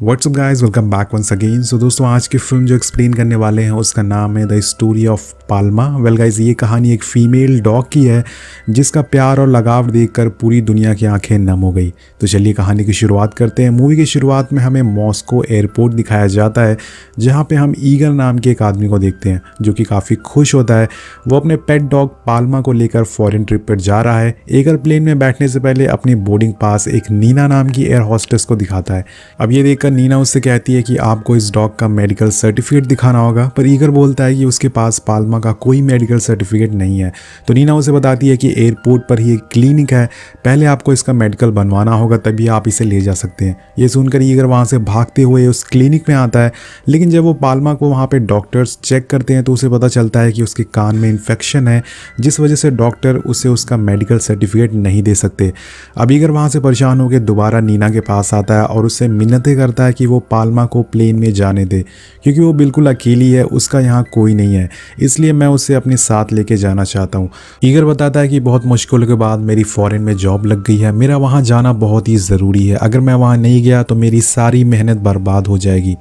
WhatsApp guys, welcome back once again. So दोस्तों, आज की फिल्म जो एक्सप्लेन करने वाले हैं उसका नाम है the story of Palma. Well guys, ये कहानी एक फीमेल डॉग की है जिसका प्यार और लगाव देखकर पूरी दुनिया की आंखें नम हो गई। तो चलिए कहानी की शुरुआत करते हैं। मूवी की शुरुआत में हमें मॉस्को एयरपोर्ट दिखाया जाता है जहाँ पे हम ईगर नाम के एक आदमी को देखते हैं जो कि काफ़ी खुश होता है। वो अपने पेट डॉग पाल्मा को लेकर फॉरेन ट्रिप पर जा रहा है। ईगर प्लेन में बैठने से पहले अपनी बोर्डिंग पास एक नीना नाम की एयर हॉस्टेस को दिखाता है। अब ये देखकर नीना उससे कहती है कि आपको इस डॉग का मेडिकल सर्टिफिकेट दिखाना होगा, पर ईगर बोलता है कि उसके पास पाल्मा का कोई मेडिकल सर्टिफिकेट नहीं है। तो नीना उसे बताती है कि एयरपोर्ट पर ही एक क्लिनिक है, पहले आपको इसका मेडिकल बनवाना होगा तभी आप इसे ले जा सकते हैं। ये सुनकर ईगर वहाँ से भागते हुए उस क्लिनिक में आता है, लेकिन जब वो पाल्मा को वहाँ पे डॉक्टर्स चेक करते हैं तो उसे पता चलता है कि उसके कान में इन्फेक्शन है, जिस वजह से डॉक्टर उसे उसका मेडिकल सर्टिफिकेट नहीं दे सकते। अब ईगर वहाँ से परेशान होकर दोबारा नीना के पास आता है और उससे मिन्नतें करता है कि वो पाल्मा को प्लेन में जाने दे, क्योंकि वो बिल्कुल अकेली है, उसका यहाँ कोई नहीं है, इसलिए मैं उसे अपने साथ लेके जाना चाहता हूँ। ईगर बताता है कि बहुत मुश्किलों के बाद मेरी फॉरेन में जॉब लग गई है, मेरा वहाँ जाना बहुत ही ज़रूरी है, अगर मैं वहाँ नहीं गया तो मेरी सारी मेहनत बर्बाद हो जाएगी।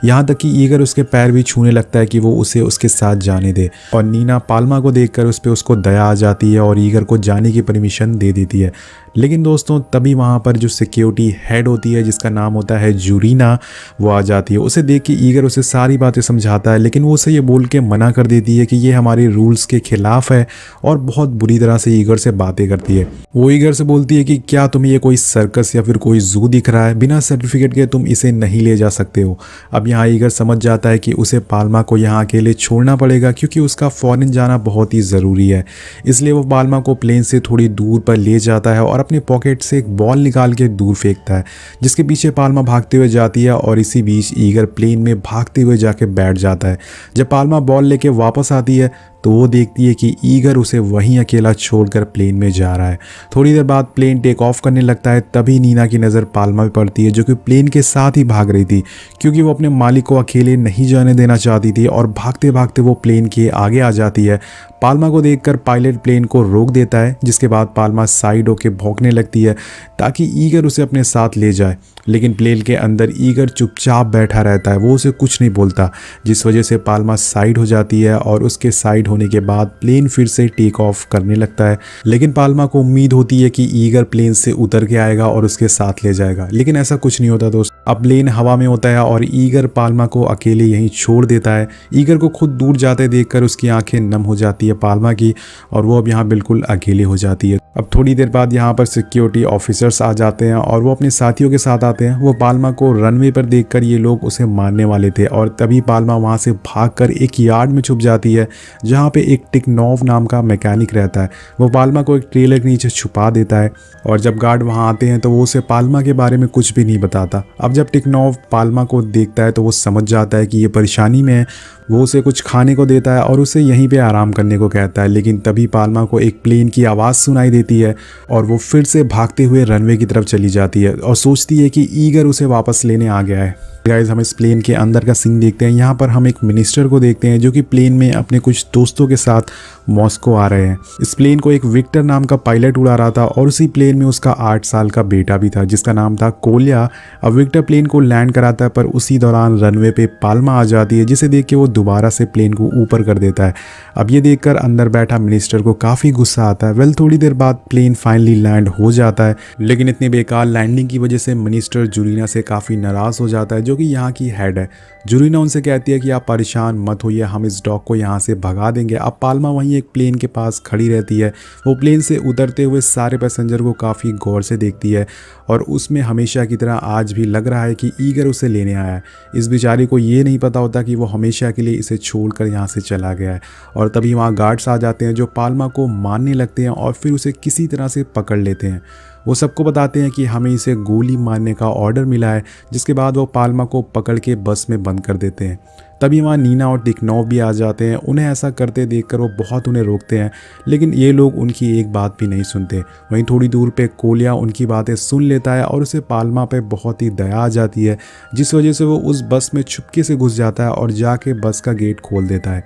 यहाँ तक कि ईगर उसके पैर भी छूने लगता है कि वो उसे उसके साथ जाने दे, और नीना पाल्मा को देखकर उस पर उसको दया आ जाती है और ईगर को जाने की परमिशन दे देती है। लेकिन दोस्तों, तभी वहाँ पर जो सिक्योरिटी हेड होती है जिसका नाम होता है जुरीना, वो आ जाती है। उसे देख के ईगर उसे सारी बातें समझाता है, लेकिन वो उसे ये बोल के मना कर देती है कि ये हमारे रूल्स के खिलाफ है, और बहुत बुरी तरह से ईगर से बातें करती है। वो ईगर से बोलती है कि क्या तुम्हें ये कोई सर्कस या फिर कोई जू दिख रहा है, बिना सर्टिफिकेट के तुम इसे नहीं ले जा सकते हो। अब यहाँ ईगर समझ जाता है कि उसे पाल्मा को यहाँ अकेले छोड़ना पड़ेगा, क्योंकि उसका फॉरेन जाना बहुत ही ज़रूरी है। इसलिए वो पाल्मा को प्लेन से थोड़ी दूर पर ले जाता है और अपने पॉकेट से एक बॉल निकाल के दूर फेंकता है, जिसके पीछे पाल्मा भागते हुए जाती है, और इसी बीच ईगर प्लेन में भागते हुए जाके बैठ जाता है। जब पाल्मा बॉल लेके वापस आती है तो वो देखती है कि ईगर उसे वहीं अकेला छोड़कर प्लेन में जा रहा है। थोड़ी देर बाद प्लेन टेक ऑफ करने लगता है, तभी नीना की नज़र पाल्मा पे पड़ती है जो कि प्लेन के साथ ही भाग रही थी, क्योंकि वो अपने मालिक को अकेले नहीं जाने देना चाहती थी, और भागते भागते वो प्लेन के आगे आ जाती है। पाल्मा को देखकर पायलट प्लेन को रोक देता है, जिसके बाद पाल्मा साइड होकर भौंकने लगती है ताकि ईगर उसे अपने साथ ले जाए, लेकिन प्लेन के अंदर ईगर चुपचाप बैठा रहता है, वो उसे कुछ नहीं बोलता, जिस वजह से पाल्मा साइड हो जाती है, और उसके साइड होने के बाद प्लेन फिर से टेक ऑफ करने लगता है। लेकिन पाल्मा को उम्मीद होती है कि ईगर प्लेन से उतर के आएगा और उसके साथ ले जाएगा, लेकिन ऐसा कुछ नहीं होता दोस्त। अब प्लेन हवा में होता है और ईगर पाल्मा को अकेले यहीं छोड़ देता है। ईगर को खुद दूर जाते देखकर उसकी आंखें नम हो जाती है पाल्मा की, और वो अब यहाँ बिल्कुल अकेले हो जाती है। अब थोड़ी देर बाद यहाँ पर सिक्योरिटी ऑफिसर्स आ जाते हैं और वो अपने साथियों के साथ आते हैं। वो पाल्मा को रनवे पर देखकर ये लोग उसे मारने वाले थे, और तभी पाल्मा वहाँ से भागकर एक यार्ड में छुप जाती है जहाँ पे एक टिकनॉव नाम का मैकेनिक रहता है। वो पाल्मा को एक ट्रेलर के नीचे छुपा देता है, और जब गार्ड वहाँ आते हैं तो वो उसे पाल्मा के बारे में कुछ भी नहीं बताता। अब जब टिकनॉव पाल्मा को देखता है तो वो समझ जाता है कि ये परेशानी में है। वो उसे कुछ खाने को देता है और उसे यहीं पे आराम करने को कहता है, लेकिन तभी पाल्मा को एक प्लेन की आवाज़ सुनाई देती है, और वो फिर से भागते हुए रनवे की तरफ चली जाती है और सोचती है कि ईगर उसे वापस लेने आ गया है। गाइस, हम इस प्लेन के अंदर का सीन देखते हैं। यहाँ पर हम एक मिनिस्टर को देखते हैं जो कि प्लेन में अपने कुछ दोस्तों के साथ मॉस्को आ रहे हैं। इस प्लेन को एक विक्टर नाम का पायलट उड़ा रहा था, और उसी प्लेन में उसका 8 साल का बेटा भी था जिसका नाम था कोल्या। अब विक्टर प्लेन को लैंड कराता है, पर उसी दौरान रनवे पे पाल्मा आ जाती है, जिसे देख के वो दोबारा से प्लेन को ऊपर कर देता है। अब ये देखकर अंदर बैठा मिनिस्टर को काफ़ी गुस्सा आता है। वेल, थोड़ी देर बाद प्लेन फाइनली लैंड हो जाता है, लेकिन इतनी बेकार लैंडिंग की वजह से मिनिस्टर जुरीना से काफ़ी नाराज़ हो जाता है जो कि यहाँ की हेड है। जुरीना उनसे कहती है कि आप परेशान मत होइए, हम इस डॉग को यहाँ से भगा देंगे। अब पाल्मा वहीं एक प्लेन के पास खड़ी रहती है। वो प्लेन से उतरते हुए सारे पैसेंजर को काफ़ी गौर से देखती है, और उसमें हमेशा की तरह आज भी लग रहा है कि ईगर उसे लेने आया है। इस बेचारी को ये नहीं पता होता कि वो हमेशा के लिए इसे छोड़कर यहाँ से चला गया है। और तभी वहाँ गार्ड्स आ जाते हैं जो पाल्मा को मारने लगते हैं और फिर उसे किसी तरह से पकड़ लेते हैं। वो सबको बताते हैं कि हमें इसे गोली मारने का ऑर्डर मिला है, जिसके बाद वो पाल्मा को पकड़ के बस में बंद कर देते हैं। तभी वहाँ नीना और टिकनॉव भी आ जाते हैं। उन्हें ऐसा करते देखकर वो बहुत उन्हें रोकते हैं, लेकिन ये लोग उनकी एक बात भी नहीं सुनते। वहीं थोड़ी दूर पे कोल्या उनकी बातें सुन लेता है और उसे पाल्मा पे बहुत ही दया आ जाती है, जिस वजह से वो उस बस में चुपके से घुस जाता है और जाके बस का गेट खोल देता है।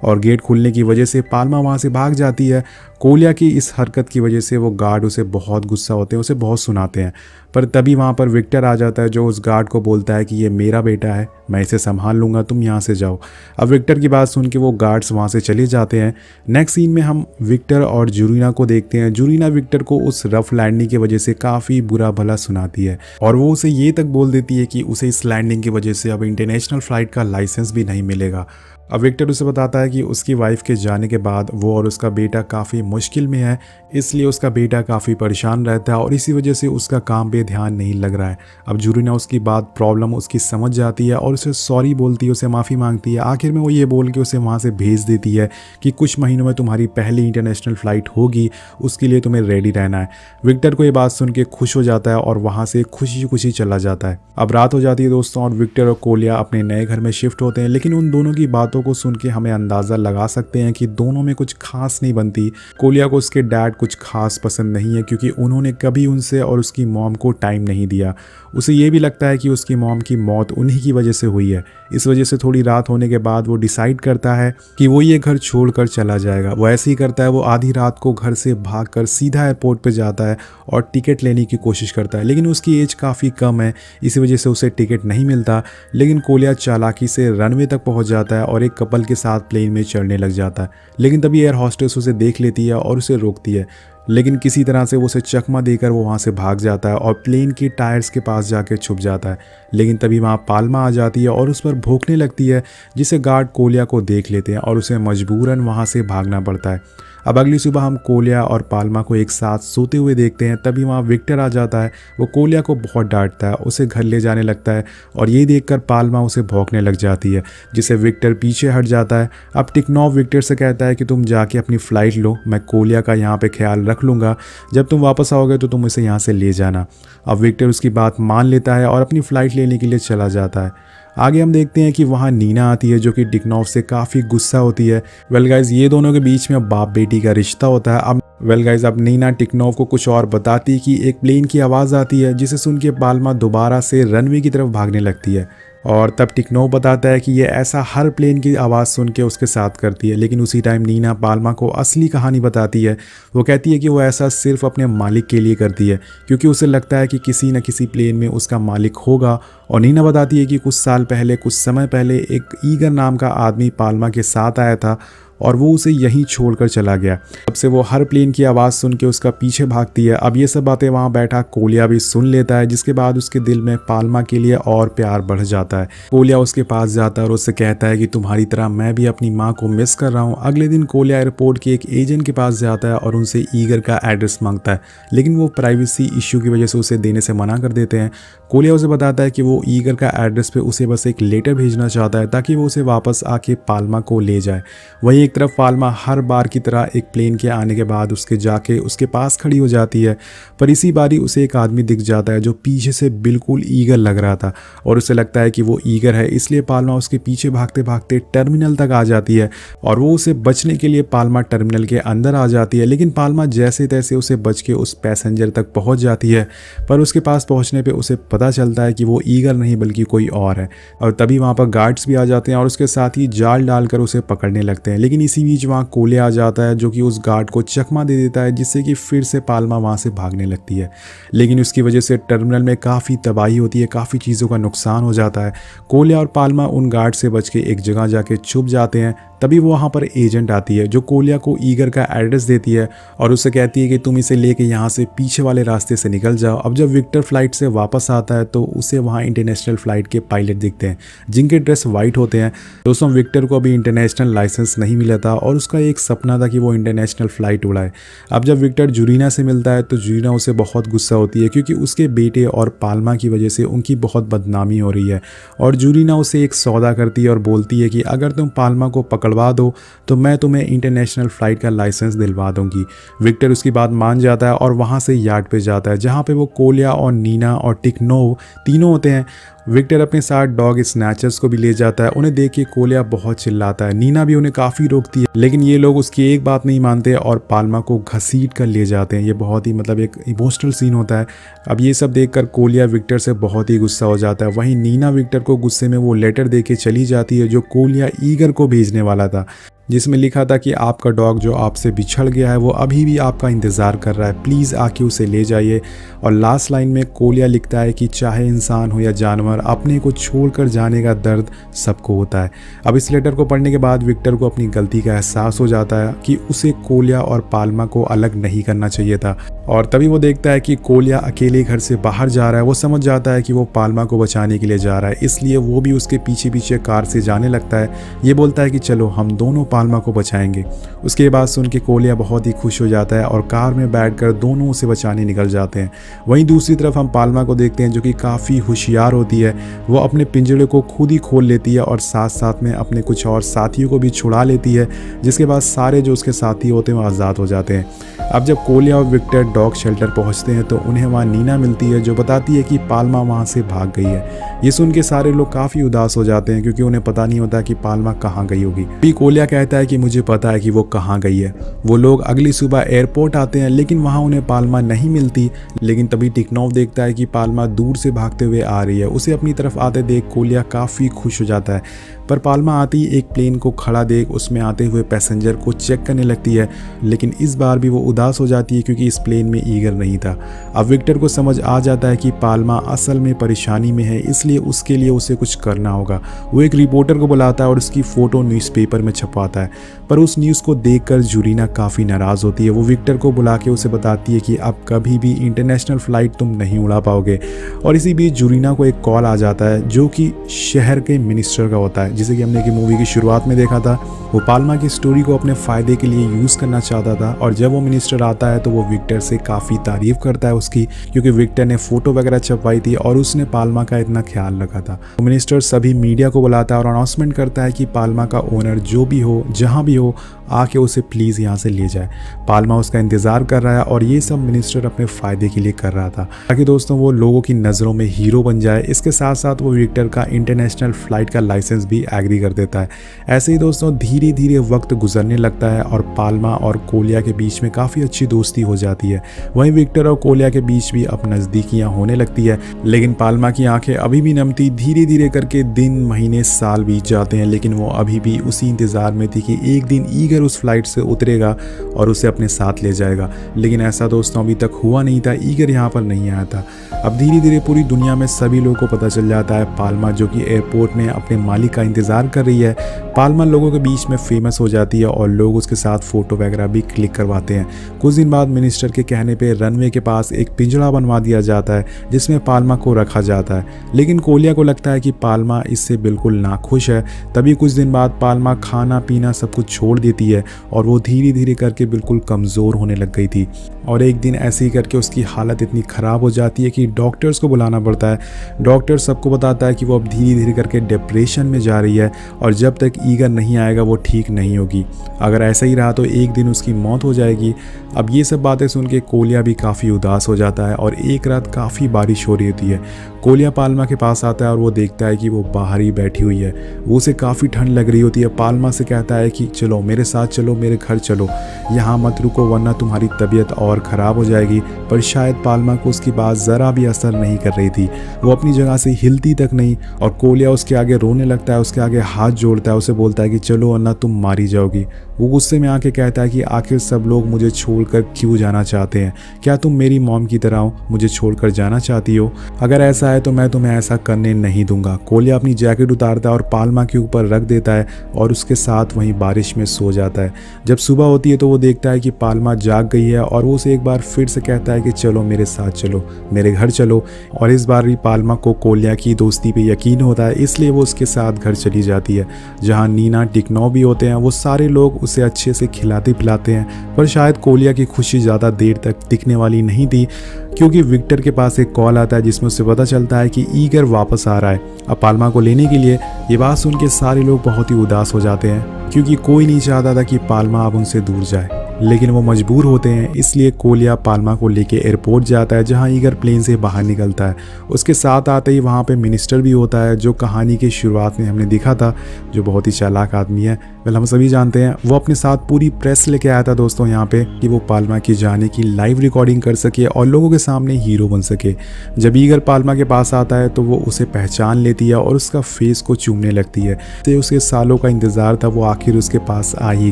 और गेट खुलने की वजह से पाल्मा वहाँ से भाग जाती है। कोलिया की इस हरकत की वजह से वो गार्ड उसे बहुत गुस्सा होते हैं, उसे बहुत सुनाते हैं। पर तभी वहाँ पर विक्टर आ जाता है जो उस गार्ड को बोलता है कि ये मेरा बेटा है, मैं इसे संभाल लूँगा, तुम यहाँ से जाओ। अब विक्टर की बात सुन के वो गार्ड्स वहाँ से चले जाते हैं। नेक्स्ट सीन में हम विक्टर और जूरीना को देखते हैं। जूरीना विक्टर को उस रफ लैंडिंग की वजह से काफ़ी बुरा भला सुनाती है और वो उसे ये तक बोल देती है कि उसे इस लैंडिंग की वजह से अब इंटरनेशनल फ़्लाइट का लाइसेंस भी नहीं मिलेगा। अब विक्टर उसे बताता है कि उसकी वाइफ के जाने के बाद वो और उसका बेटा काफ़ी मुश्किल में है, इसलिए उसका बेटा काफ़ी परेशान रहता है और इसी वजह से उसका काम पे ध्यान नहीं लग रहा है। अब जूरीना उसकी बात प्रॉब्लम उसकी समझ जाती है और उसे सॉरी बोलती है, उसे माफ़ी मांगती है। आखिर में वो ये बोल के उसे वहाँ से भेज देती है कि कुछ महीनों में तुम्हारी पहली इंटरनेशनल फ़्लाइट होगी, उसके लिए तुम्हें रेडी रहना है। विक्टर को ये बात सुन के खुश हो जाता है और वहाँ से खुशी खुशी चला जाता है। अब रात हो जाती है दोस्तों और विक्टर और कोलिया अपने नए घर में शिफ्ट होते हैं, लेकिन उन दोनों की बातों को सुन के हमें अंदाज़ा लगा सकते हैं कि दोनों में कुछ खास नहीं बनती। कोलिया को उसके डैड कुछ खास पसंद नहीं है क्योंकि उन्होंने कभी उनसे और उसकी मॉम को टाइम नहीं दिया। उसे ये भी लगता है कि उसकी मॉम की मौत उन्हीं की वजह से हुई है। इस वजह से थोड़ी रात होने के बाद वो डिसाइड करता है कि वो ये घर छोड़कर चला जाएगा। वो ऐसे ही करता है, वो आधी रात को घर से भागकर सीधा एयरपोर्ट पे जाता है और टिकट लेने की कोशिश करता है, लेकिन उसकी एज काफ़ी कम है, इसी वजह से उसे टिकट नहीं मिलता। लेकिन कोलिया चालाकी से रनवे तक पहुंच जाता है और एक कपल के साथ प्लेन में चढ़ने लग जाता है। लेकिन तभी एयर हॉस्टेस उसे देख लेती है और उसे रोकती है, लेकिन किसी तरह से वो उसे चकमा देकर वो वहाँ से भाग जाता है और प्लेन के टायर्स के पास जाकर छुप जाता है। लेकिन तभी वहाँ पाल्मा आ जाती है और उस पर भौंकने लगती है, जिसे गार्ड कोलिया को देख लेते हैं और उसे मजबूरन वहाँ से भागना पड़ता है। अब अगली सुबह हम कोलिया और पाल्मा को एक साथ सोते हुए देखते हैं। तभी वहाँ विक्टर आ जाता है। वो कोलिया को बहुत डांटता है, उसे घर ले जाने लगता है और ये देखकर पाल्मा उसे भौंकने लग जाती है, जिसे विक्टर पीछे हट जाता है। अब टिकनॉव विक्टर से कहता है कि तुम जाके अपनी फ़्लाइट लो, मैं कोलिया का यहाँ पे ख्याल रख लूँगा, जब तुम वापस आओगे तो तुम इसे यहाँ से ले जाना। अब विक्टर उसकी बात मान लेता है और अपनी फ़्लाइट लेने के लिए चला जाता है। आगे हम देखते हैं कि वहाँ नीना आती है जो कि टिकनॉव से काफ़ी गुस्सा होती है। वेल गाइज, ये दोनों के बीच में बाप बेटी का रिश्ता होता है। अब नीना टिकनॉव को कुछ और बताती कि एक प्लेन की आवाज़ आती है, जिसे सुन के पाल्मा दोबारा से रनवे की तरफ भागने लगती है और तब टिकनॉव बताता है कि ये ऐसा हर प्लेन की आवाज़ सुन के उसके साथ करती है। लेकिन उसी टाइम नीना पाल्मा को असली कहानी बताती है। वो कहती है कि वो ऐसा सिर्फ अपने मालिक के लिए करती है क्योंकि उसे लगता है कि किसी न किसी प्लेन में उसका मालिक होगा। और नीना बताती है कि कुछ साल पहले, कुछ समय पहले एक ईगर नाम का आदमी पाल्मा के साथ आया था और वो उसे यहीं छोड़कर चला गया। तब से वो हर प्लेन की आवाज़ सुन के उसका पीछे भागती है। अब ये सब बातें वहाँ बैठा कोलिया भी सुन लेता है, जिसके बाद उसके दिल में पाल्मा के लिए और प्यार बढ़ जाता है। कोलिया उसके पास जाता है और उससे कहता है कि तुम्हारी तरह मैं भी अपनी माँ को मिस कर रहा हूँ। अगले दिन कोलिया एयरपोर्ट के एक एजेंट के पास जाता है और उनसे ईगर का एड्रेस मांगता है, लेकिन वो प्राइवेसी इश्यू की वजह से उसे देने से मना कर देते हैं। कोलिया उसे बताता है कि वो ईगर का एड्रेस पे उसे बस एक लेटर भेजना चाहता है ताकि वो उसे वापस आके पाल्मा को ले जाए। वहीं एक तरफ पाल्मा हर बार की तरह एक प्लेन के आने के बाद उसके जाके उसके पास खड़ी हो जाती है, पर इसी बारी उसे एक आदमी दिख जाता है जो पीछे से बिल्कुल ईगर लग रहा था और उसे लगता है कि वो ईगर है, इसलिए पाल्मा उसके पीछे भागते भागते टर्मिनल तक आ जाती है और वो उसे बचने के लिए पाल्मा टर्मिनल के अंदर आ जाती है। लेकिन पाल्मा जैसे तैसे उसे बच के उस पैसेंजर तक पहुंच जाती है, पर उसके पास पहुंचने पे उसे पता चलता है कि वो ईगर नहीं बल्कि कोई और है। और तभी वहाँ पर गार्ड्स भी आ जाते हैं और उसके साथ ही जाल डालकर उसे पकड़ने लगते हैं। लेकिन इसी बीच वहाँ कोलिया आ जाता है जो कि उस गार्ड को चकमा दे देता है, जिससे कि फिर से पाल्मा वहाँ से भागने लगती है। लेकिन उसकी वजह से टर्मिनल में काफ़ी तबाही होती है, काफ़ी चीज़ों का नुकसान हो जाता है। कोलिया और पाल्मा उन गार्ड से बच के एक जगह जाके छुप जाते हैं। तभी वो वहाँ पर एजेंट आती है जो कोलिया को ईगर का एड्रेस देती है और उससे कहती है कि तुम इसे लेके यहाँ से पीछे वाले रास्ते से निकल जाओ। अब जब विक्टर फ्लाइट से वापस आता है तो उसे वहाँ इंटरनेशनल फ़्लाइट के पायलट दिखते हैं जिनके ड्रेस वाइट होते हैं। दोस्तों, विक्टर को अभी इंटरनेशनल लाइसेंस नहीं मिला था और उसका एक सपना था कि वो इंटरनेशनल फ़्लाइट उड़ाए। अब जब विक्टर जूरीना से मिलता है तो जूरीना उसे बहुत गुस्सा होती है क्योंकि उसके बेटे और पाल्मा की वजह से उनकी बहुत बदनामी हो रही है। और जूरीना उसे एक सौदा करती है और बोलती है कि अगर तुम पाल्मा को पकड़वा दो तो मैं तुम्हें इंटरनेशनल फ़्लाइट का लाइसेंस दिलवा दूंगी। विक्टर उसकी बात मान जाता है और वहाँ से यार्ड पे जाता है जहाँ पे वो कोलिया और नीना और टिकनॉव तीनों होते हैं। विक्टर अपने साथ डॉग स्नैचर्स को भी ले जाता है। उन्हें देख के कोलिया बहुत चिल्लाता है, नीना भी उन्हें काफ़ी रोकती है, लेकिन ये लोग उसकी एक बात नहीं मानते और पाल्मा को घसीट कर ले जाते हैं। ये बहुत ही एक इमोशनल सीन होता है। अब ये सब देखकर कोलिया विक्टर से बहुत ही गुस्सा हो जाता है। वहीं नीना विक्टर को गुस्से में वो लेटर दे के चली जाती है जो कोलिया ईगर को भेजने वाला था। जिसमें लिखा था कि आपका डॉग जो आपसे बिछड़ गया है वो अभी भी आपका इंतज़ार कर रहा है, प्लीज़ आके उसे ले जाइए। और लास्ट लाइन में कोलिया लिखता है कि चाहे इंसान हो या जानवर, अपने को छोड़कर जाने का दर्द सबको होता है। अब इस लेटर को पढ़ने के बाद विक्टर को अपनी गलती का एहसास हो जाता है कि उसे कोलिया और पाल्मा को अलग नहीं करना चाहिए था। और तभी वो देखता है कि कोलिया अकेले घर से बाहर जा रहा है। वो समझ जाता है कि वो पाल्मा को बचाने के लिए जा रहा है, इसलिए वो भी उसके पीछे पीछे कार से जाने लगता है। ये बोलता है कि चलो हम दोनों पाल्मा को बचाएंगे। उसके बाद सुन के कोलिया बहुत ही खुश हो जाता है और कार में बैठकर दोनों उसे बचाने निकल जाते हैं। वहीं दूसरी तरफ हम पाल्मा को देखते हैं जो कि काफ़ी होशियार होती है। वो अपने पिंजरे को खुद ही खोल लेती है और साथ साथ में अपने कुछ और साथियों को भी छुड़ा लेती है, जिसके बाद सारे जो उसके साथी होते हैं वो आज़ाद हो जाते हैं। अब जब कोलिया और विक्टर डॉग शेल्टर पहुंचते हैं तो उन्हें वहां नीना मिलती है जो बताती है कि पाल्मा वहां से भाग गई है। ये सुन के सारे लोग काफ़ी उदास हो जाते हैं क्योंकि उन्हें पता नहीं होता कि पाल्मा कहाँ गई होगी। भी कोलिया कहता है कि मुझे पता है कि वो कहाँ गई है। वो लोग अगली सुबह एयरपोर्ट आते हैं लेकिन वहाँ उन्हें पाल्मा नहीं मिलती। लेकिन तभी टिकनॉव देखता है कि पाल्मा दूर से भागते हुए आ रही है। उसे अपनी तरफ आते देख कोलिया काफ़ी खुश हो जाता है, पर पाल्मा आती ही एक प्लेन को खड़ा देख उसमें आते हुए पैसेंजर को चेक करने लगती है। लेकिन इस बार भी वो उदास हो जाती है क्योंकि इस प्लेन में ईगर नहीं था। अब विक्टर को समझ आ जाता है कि पाल्मा असल में परेशानी में है, इसलिए उसके लिए उसे कुछ करना होगा। वो एक रिपोर्टर को बुलाता है और उसकी फ़ोटो न्यूज़पेपर में छपवाता है, पर उस न्यूज़ को देखकर जूरीना काफ़ी नाराज़ होती है। वो विक्टर को बुला के उसे बताती है कि अब कभी भी इंटरनेशनल फ़्लाइट तुम नहीं उड़ा पाओगे। और इसी बीच जूरीना को एक कॉल आ जाता है जो कि शहर के मिनिस्टर का होता है, जिसे कि हमने की मूवी की शुरुआत में देखा था। वो पाल्मा की स्टोरी को अपने फ़ायदे के लिए यूज़ करना चाहता था। और जब वो मिनिस्टर आता है तो वो विक्टर से काफ़ी तारीफ़ करता है उसकी, क्योंकि विक्टर ने फ़ोटो वगैरह छपवाई थी और उसने पाल्मा का इतना ख्याल रखा था। वो मिनिस्टर सभी मीडिया को बुलाता है और अनाउंसमेंट करता है कि पाल्मा का ओनर जो भी हो, जहाँ भी हो, आके उसे प्लीज़ यहाँ से ले जाए। पाल्मा उसका इंतज़ार कर रहा है और ये सब मिनिस्टर अपने फ़ायदे के लिए कर रहा था ताकि दोस्तों वो लोगों की नज़रों में हीरो बन जाए। इसके साथ साथ वो विक्टर का इंटरनेशनल फ़्लाइट का लाइसेंस भी एग्री कर देता है। ऐसे ही दोस्तों धीरे धीरे वक्त गुजरने लगता है और पाल्मा और कोलिया के बीच में काफ़ी अच्छी दोस्ती हो जाती है। वहीं विक्टर और कोलिया के बीच भी अब नज़दीकियाँ होने लगती है। लेकिन पाल्मा की आंखें अभी भी नम थी। धीरे धीरे करके दिन, महीने, साल बीत जाते हैं, लेकिन वो अभी भी उसी इंतज़ार में थी कि एक दिन ईगर उस फ्लाइट से उतरेगा और उसे अपने साथ ले जाएगा। लेकिन ऐसा दोस्तों अभी तक हुआ नहीं था। ईगर यहाँ पर नहीं आया था। अब धीरे धीरे पूरी दुनिया में सभी लोगों को पता चल जाता है पाल्मा जो कि एयरपोर्ट में अपने मालिक का इंतज़ार कर रही है। पाल्मा लोगों के बीच में फेमस हो जाती है और लोग उसके साथ फ़ोटो वगैरह भी क्लिक करवाते हैं। कुछ दिन बाद मिनिस्टर के कहने पे रनवे के पास एक पिंजरा बनवा दिया जाता है जिसमें पाल्मा को रखा जाता है। लेकिन कोलिया को लगता है कि पाल्मा इससे बिल्कुल नाखुश है। तभी कुछ दिन बाद पाल्मा खाना पीना सब कुछ छोड़ देती है और वो धीरे धीरे करके बिल्कुल कमज़ोर होने लग गई थी। और एक दिन ऐसे ही करके उसकी हालत इतनी ख़राब हो जाती है कि डॉक्टर्स को बुलाना पड़ता है। डॉक्टर सबको बताता है कि वो अब धीरे धीरे करके डिप्रेशन में जा रही है और जब तक ईगर नहीं आएगा वो ठीक नहीं होगी। अगर ऐसा ही रहा तो एक दिन उसकी मौत हो जाएगी। अब ये सब बातें सुन के कोलिया भी काफ़ी उदास हो जाता है और एक रात काफ़ी बारिश हो रही होती है। कोलिया पाल्मा के पास आता है और वो देखता है कि वो बाहर ही बैठी हुई है। वो उसे काफ़ी ठंड लग रही होती है। पाल्मा से कहता है कि चलो मेरे साथ चलो, मेरे घर चलो, यहाँ मत रुको वरना तुम्हारी तबीयत और ख़राब हो जाएगी। पर शायद पाल्मा को उसकी बात ज़रा भी असर नहीं कर रही थी। वो अपनी जगह से हिलती तक नहीं और कोलिया उसके आगे रोने लगता है, उसके आगे हाथ जोड़ता है, उसे बोलता है कि चलो वरना तुम मारी जाओगी। वो गुस्से में आके कहता है कि आखिर सब लोग मुझे छोड़कर क्यों जाना चाहते हैं? क्या तुम मेरी मॉम की तरह हो, मुझे छोड़कर जाना चाहती हो? अगर ऐसा है तो मैं तुम्हें ऐसा करने नहीं दूंगा। कोलिया अपनी जैकेट उतारता है और पाल्मा के ऊपर रख देता है और उसके साथ वहीं बारिश में सो जाता है। जब सुबह होती है तो वो देखता है कि पाल्मा जाग गई है और वो उसे एक बार फिर से कहता है कि चलो मेरे साथ चलो, मेरे घर चलो। और इस बार भी पाल्मा को कोलिया की दोस्ती पे यकीन होता है, इसलिए वो उसके साथ घर चली जाती है जहाँ नीना, टिकनॉव भी होते हैं। वो सारे लोग उसे अच्छे से खिलाते पिलाते हैं। पर शायद कोलिया की खुशी ज़्यादा देर तक टिकने वाली नहीं थी क्योंकि विक्टर के पास एक कॉल आता है जिसमें उससे पता चलता है कि ईगर वापस आ रहा है अब पाल्मा को लेने के लिए। ये बात सुन के सारे लोग बहुत ही उदास हो जाते हैं क्योंकि कोई नहीं चाहता था कि पाल्मा अब उनसे दूर जाए। लेकिन वो मजबूर होते हैं, इसलिए कोलिया पाल्मा को लेके एयरपोर्ट जाता है जहां ईगर प्लेन से बाहर निकलता है। उसके साथ आते ही वहां पे मिनिस्टर भी होता है जो कहानी की शुरुआत में हमने देखा था, जो बहुत ही चालाक आदमी है। वेल हम सभी जानते हैं वो अपने साथ पूरी प्रेस लेके आया था दोस्तों यहाँ पे कि वो पाल्मा की जाने की लाइव रिकॉर्डिंग कर सके और लोगों के सामने हीरो बन सके। जब ईगर पाल्मा के पास आता है तो वो उसे पहचान लेती है और उसका फेस को चूमने लगती है। तो उसके सालों का इंतजार था, वो आखिर उसके पास आ ही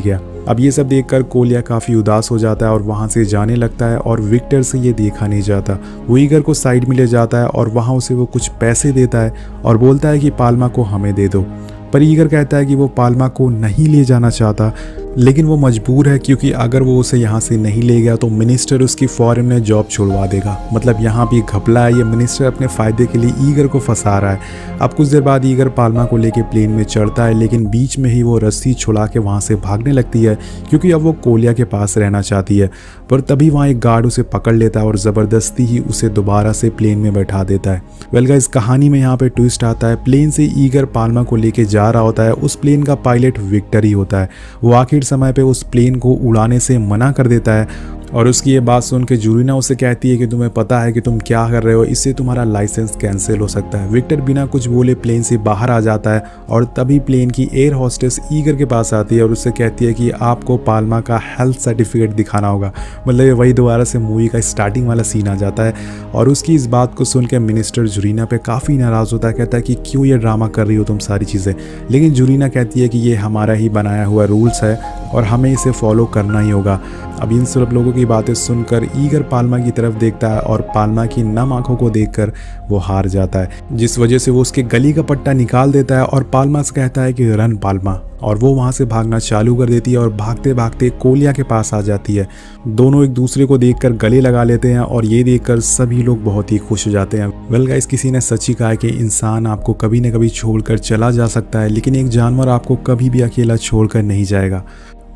गया। अब ये सब देखकर कोलिया काफ़ी उदास हो जाता है और वहाँ से जाने लगता है और विक्टर से ये देखा नहीं जाता। वो ईगर को साइड में ले जाता है और वहाँ उसे वो कुछ पैसे देता है और बोलता है कि पाल्मा को हमें दे दो। पर ईगर कहता है कि वो पाल्मा को नहीं ले जाना चाहता, लेकिन वो मजबूर है क्योंकि अगर वो उसे यहाँ से नहीं ले गया तो मिनिस्टर उसकी फॉरेन में जॉब छुड़वा देगा। मतलब यहाँ भी घपला है, ये मिनिस्टर अपने फ़ायदे के लिए ईगर को फंसा रहा है। अब कुछ देर बाद ईगर पाल्मा को लेके प्लेन में चढ़ता है, लेकिन बीच में ही वो रस्सी छुड़ा के वहाँ से भागने लगती है क्योंकि अब वो कोलिया के पास रहना चाहती है। पर तभी वहाँ एक गार्ड उसे पकड़ लेता है और ज़बरदस्ती ही उसे दोबारा से प्लेन में बैठा देता है। वेल गाइस, कहानी में यहाँ पे ट्विस्ट आता है। प्लेन से ईगर पाल्मा को लेके जा रहा होता है, उस प्लेन का पायलट विक्टर ही होता है। वो आखिर समय पे उस प्लेन को उड़ाने से मना कर देता है और उसकी ये बात सुन के जूरीना उसे कहती है कि तुम्हें पता है कि तुम क्या कर रहे हो, इससे तुम्हारा लाइसेंस कैंसिल हो सकता है। विक्टर बिना कुछ बोले प्लेन से बाहर आ जाता है और तभी प्लेन की एयर होस्टेस ईगर के पास आती है और उससे कहती है कि आपको पाल्मा का हेल्थ सर्टिफिकेट दिखाना होगा। मतलब ये वही दोबारा से मूवी का स्टार्टिंग वाला सीन आ जाता है और उसकी इस बात को सुन के मिनिस्टर जूरीना पे काफ़ी नाराज़ होता है। कहता है कि क्यों ये ड्रामा कर रही हो तुम सारी चीज़ें। लेकिन जूरीना कहती है कि ये हमारा ही बनाया हुआ रूल्स है और हमें इसे फॉलो करना ही होगा। अब इन सब लोगों की बातें सुनकर ईगर पाल्मा की तरफ देखता है और पाल्मा की नम आंखों को देखकर वो हार जाता है, जिस वजह से वो उसके गली का पट्टा निकाल देता है और पाल्मा से कहता है कि रन पाल्मा, और वो वहाँ से भागना चालू कर देती है और भागते भागते कोलिया के पास आ जाती है। दोनों एक दूसरे को देखकर गले लगा लेते हैं और ये देखकर सभी लोग बहुत ही खुश हो जाते हैं। वेल गाइस, किसी ने सच ही कहा है कि इंसान आपको कभी न कभी छोड़कर चला जा सकता है, लेकिन एक जानवर आपको कभी भी अकेला छोड़कर नहीं जाएगा।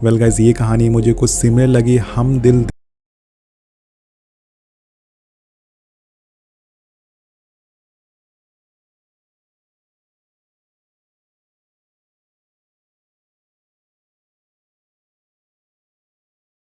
वेल गाइस, ये कहानी मुझे कुछ सिमिलर लगी हम दिल